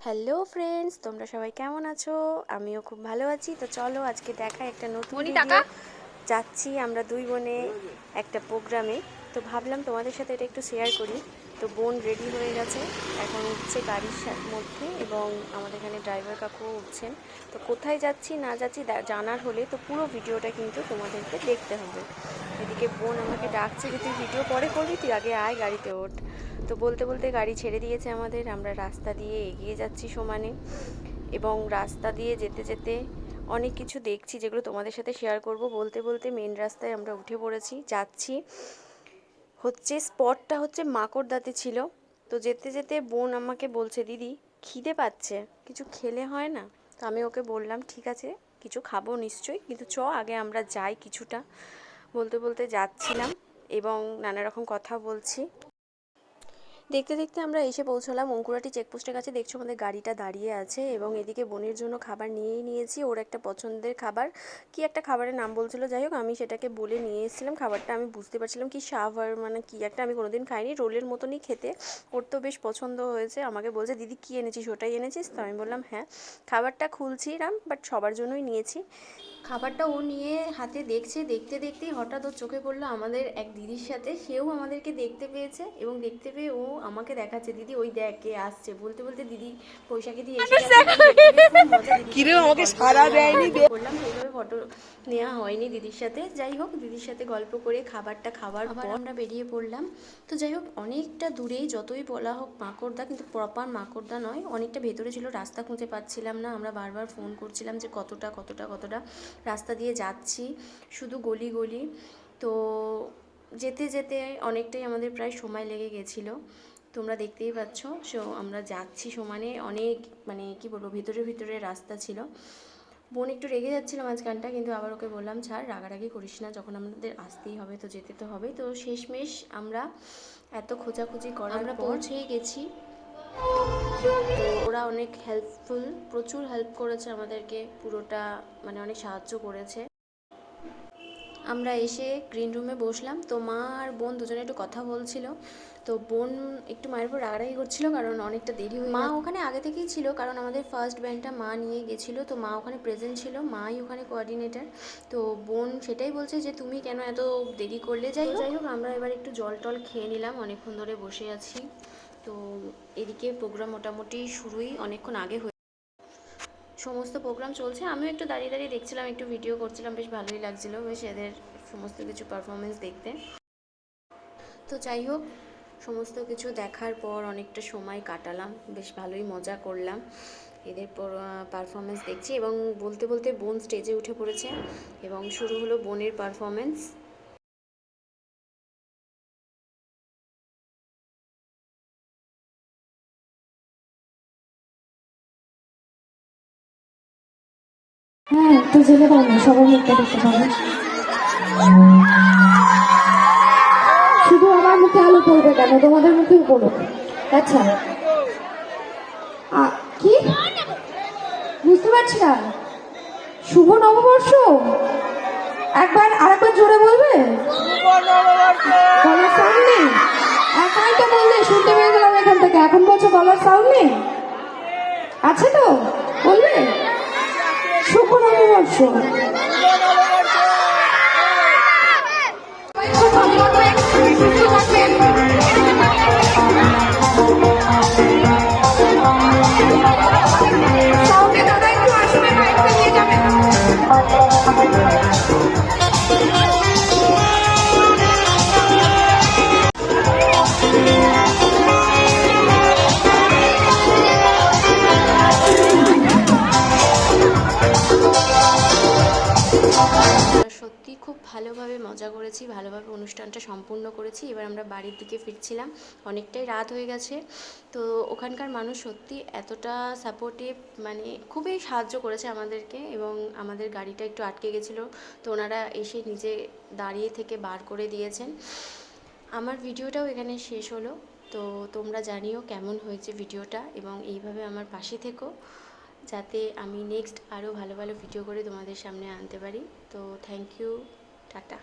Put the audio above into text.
Hello friends, তোমরা সবাই কেমন আছো? আমিও খুব ভালো আছি। তো চলো আজকে দেখাই একটা নতুন ভিডিও। যাচ্ছি আমরা দুই বোনে একটা প্রোগ্রামে। তো ভাবলাম তোমাদের সাথে এটা একটু শেয়ার করি। তো বোন রেডি হয়ে গেছে, এখন উঠছে গাড়ির মধ্যে এবং আমাদের এখানে ড্রাইভার কাকুও উঠছেন। তো কোথায় যাচ্ছি না যাচ্ছি জানার হলে তো পুরো ভিডিওটা কিন্তু তোমাদেরকে দেখতে হবে। এদিকে বোন আমাকে ডাকছে যে তুই ভিডিও পরে করবি, তুই আগে আয় গাড়িতে ওঠ। তো বলতে বলতে গাড়ি ছেড়ে দিয়েছে আমাদের, আমরা রাস্তা দিয়ে এগিয়ে যাচ্ছি সমানে। এবং রাস্তা দিয়ে যেতে যেতে অনেক কিছু দেখছি যেগুলো তোমাদের সাথে শেয়ার করব। বলতে বলতে মেন রাস্তায় আমরা উঠে পড়েছি, যাচ্ছি। স্পটটা হচ্ছে মাকড়দাতে ছিল। তো যেতে যেতে বোন আমাকে বলছে, দিদি খিদে পাচ্ছে, কিছু খেলে হয় না? তো আমি ওকে বললাম ঠিক আছে, কিছু খাবো নিশ্চয়ই, কিন্তু আগে আমরা যাই কিছুটা। বলতে বলতে যাচ্ছিলাম এবং নানা রকম কথা বলছি। দেখতে দেখতে আমরা এসে পৌঁছলাম অঙ্কুরাটি চেকপোস্টের কাছে। দেখছো আমাদের গাড়িটা দাঁড়িয়ে আছে এবং এদিকে বোনের জন্য খাবার নিয়েই নিয়েছি। ওর একটা পছন্দের খাবার, কি একটা খাবারের নাম বলছিল, যাই হোক আমি সেটাকে বলে নিয়ে এসেছিলাম। খাবারটা আমি বুঝতে পারছিলাম কি সাভার মানে কি একটা, আমি কোনোদিন খাইনি, রোলের মতনই খেতে। ওর তো বেশ পছন্দ হয়েছে, আমাকে বলছে দিদি কী এনেছিস, ওটাই এনেছিস? তো আমি বললাম হ্যাঁ। খাবারটা খুলছিলাম, বাট সবার জন্যই নিয়েছি। খাবারটা ও নিয়ে হাতে দেখছে, দেখতে দেখতেই হঠাৎ ওর চোখে পড়লো আমাদের এক দিদির সাথে। সেও আমাদেরকে দেখতে পেয়েছে এবং দেখতে পেয়ে ও আমাকে দেখাচ্ছে, দিদি ওই দেখ কে আসছে। বলতে বলতে দিদি পয়সাকে দিয়ে এসে গেছে। খুব মজা, দিদির আমাকে সারা দেয়নি করলাম, সেইভাবে ফটো নেওয়া হয়নি দিদির সাথে। যাই হোক, দিদির সাথে গল্প করে খাবারটা খাওয়ার পর আমরা বেরিয়ে পড়লাম। তো যাই হোক, অনেকটা দূরেই, যতই বলা হোক মাকড়দা, কিন্তু প্রপার মাকড়দা নয়, অনেকটা ভেতরে ছিল। রাস্তা খুঁজে পাচ্ছিলাম না, আমরা বারবার ফোন করছিলাম যে কতটা রাস্তা দিয়ে যাচ্ছি, শুধু গলি গলি। তো যেতে যেতে অনেকটাই আমাদের প্রায় সময় লেগে গেছিলো, তোমরা দেখতেই পাচ্ছ। সো আমরা যাচ্ছি সমানে, অনেক মানে কি বলবো, ভিতরে ভিতরে রাস্তা ছিল। বোন একটু রেগে যাচ্ছিলো মাঝখানটা, কিন্তু আবার ওকে বললাম ছাড়, রাগারাগি করিস না, যখন আমাদের আসতেই হবে তো যেতে তো হবে। তো শেষমেশ আমরা এত খোঁজাখুঁজি করার আমরা পৌঁছেই গেছি। তো ওরা অনেক হেল্পফুল, প্রচুর হেল্প করেছে আমাদেরকে, পুরোটা মানে অনেক সাহায্য করেছে। আমরা এসে গ্রিন রুমে বসলাম। তো মা আর বোন দুজনে একটু কথা বলছিল। তো বোন একটু মায়ের উপর রাগারাগি করছিল, কারণ অনেকটা দেরি হয়ে মা ওখানে আগে থেকেই ছিল, কারণ আমাদের ফার্স্ট ব্যান্ডটা মা নিয়ে গেছিলো। তো মা ওখানে প্রেজেন্ট ছিল, মাই ওখানে কোঅর্ডিনেটর। তো বোন সেটাই বলছে যে তুমি কেন এত দেরি করলে। যাই হোক আমরা এবার একটু জল টল খেয়ে নিলাম, অনেকক্ষণ ধরে বসে আছি। তো এদিকে প্রোগ্রাম মোটামুটি শুরুই অনেকক্ষণ আগে সমস্ত প্রোগ্রাম চলছে। আমিও একটু দাঁড়িয়ে দাঁড়িয়ে দেখছিলাম, একটু ভিডিও করছিলাম, বেশ ভালোই লাগছিলো বেশ এদের সমস্ত কিছু পারফরমেন্স দেখতে। তো যাই হোক, সমস্ত কিছু দেখার পর অনেকটা সময় কাটালাম, বেশ ভালোই মজা করলাম এদের পারফরমেন্স দেখছি। এবং বলতে বলতে বোন স্টেজে উঠে পড়েছে এবং শুরু হলো বোনের পারফরমেন্স। হ্যাঁ, একটু জেলে দাও না, সবার মুখটা দেখতে পাবো। শুধু আমার মুখে আলো পড়বে কেন, তোমাদের মুখেও পড়ুক। আচ্ছা, কি বুঝতে পারছি না। শুভ নববর্ষ, আরেকবার জোরে বলবে। গলার সাউন্ড নেই, একাই তো বললে, শুনতে পেয়ে গেলাম এখান থেকে। এখন বলছো গলার সাউন্ড নেই, আছে তো বলবে। শুভ নববর্ষ। সত্যি খুব ভালোভাবে মজা করেছি, ভালোভাবে অনুষ্ঠানটা সম্পূর্ণ করেছি। এবার আমরা বাড়ির দিকে ফিরছিলাম, অনেকটাই রাত হয়ে গেছে। তো ওখানকার মানুষ সত্যি এতটা সাপোর্টিভ, মানে খুবই সাহায্য করেছে আমাদেরকে। এবং আমাদের গাড়িটা একটু আটকে গেছিলো, তো ওনারা এসে নিজে দাঁড়িয়ে থেকে বার করে দিয়েছেন। আমার ভিডিওটাও এখানে শেষ হলো। তো তোমরা জানিও কেমন হয়েছে ভিডিওটা, এবং এইভাবে আমার পাশে থেকো যাতে আমি নেক্সট আরও ভালো ভালো ভিডিও করে তোমাদের সামনে আনতে পারি। তো থ্যাংক ইউ, টাটা।